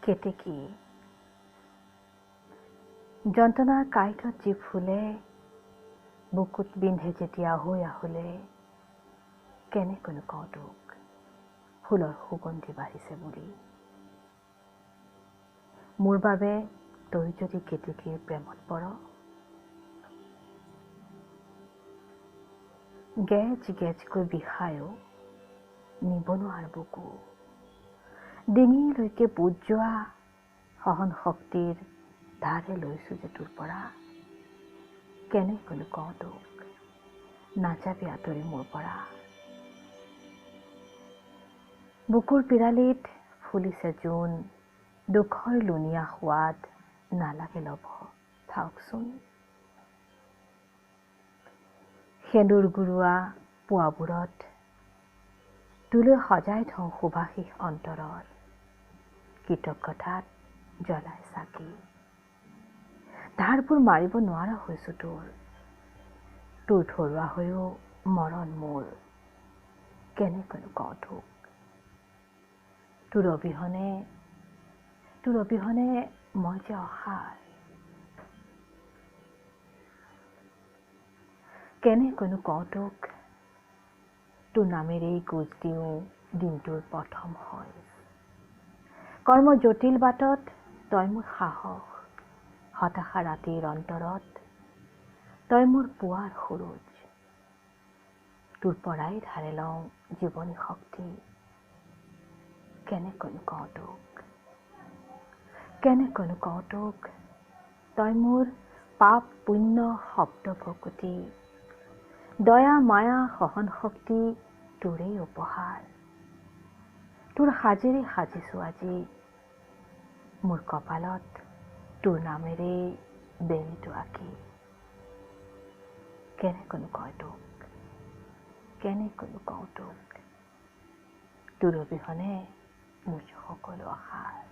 কেতেকী যন্ত্ৰণাৰ কাঁইটত যি ফুলে বুকুত বিন্ধে যেতিয়া হৈ আহুলে কেনেকৈনো কওঁ তোক ফুলৰ সুগন্ধি বাঢ়িছে বুলি মোৰ বাবে তই যদি কেতেকীৰ প্ৰেমত পৰ গেজ গেজকৈ বিষায়ো নিবনুৱাৰ বুকু ডিঙিলৈকে বুজ যোৱা সহন শক্তিৰ ধাৰে লৈছো যে তোৰ পৰা কেনেকৈনো কওঁ তোক নাযাবি আঁতৰি মোৰ পৰা বুকুৰ পিৰালিত ফুলিছে জোন দুখৰ লুণীয়া সোৱাদ নালাগে ল'ব থাকচোন সেন্দুৰ গুৰুৱা পুৱাবোৰত তোলৈ সজাই থওঁ সুভাষিস অন্তৰৰ কৃতজ্ঞতাত জ্বলাই চাকি ধাৰবোৰ মাৰিব নোৱাৰা হৈছো তোৰ ধৰুৱা হৈও মৰণ মোৰ কেনেকৈনো কওঁ তোক তোৰ অবিহনে মই যে অসাৰ কেনেকৈনো কওঁ তোক তোৰ নামেৰেই গোজ দিওঁ দিনটোৰ প্ৰথম হয় কৰ্ম জটিল বাটত তই মোৰ সাহস হতাশা ৰাতিৰ অন্তৰত তই মোৰ পুৱাৰ সুৰুজ তোৰ পৰাই ধাৰে লওঁ জীৱনী শক্তি কেনেকৈনো কওঁ তোক তই মোৰ পাপ পুণ্য শব্দ ভকুতি দয়া মায়া সহন শক্তি তোৰেই উপহাৰ তোৰ সাজেৰে সাজিছো আজি মোৰ কপালত তোৰ নামেৰে বেলিটো আঁকি কেনেকৈনো কওঁ তোক তোৰ অবিহনে মোৰ সকলো আশা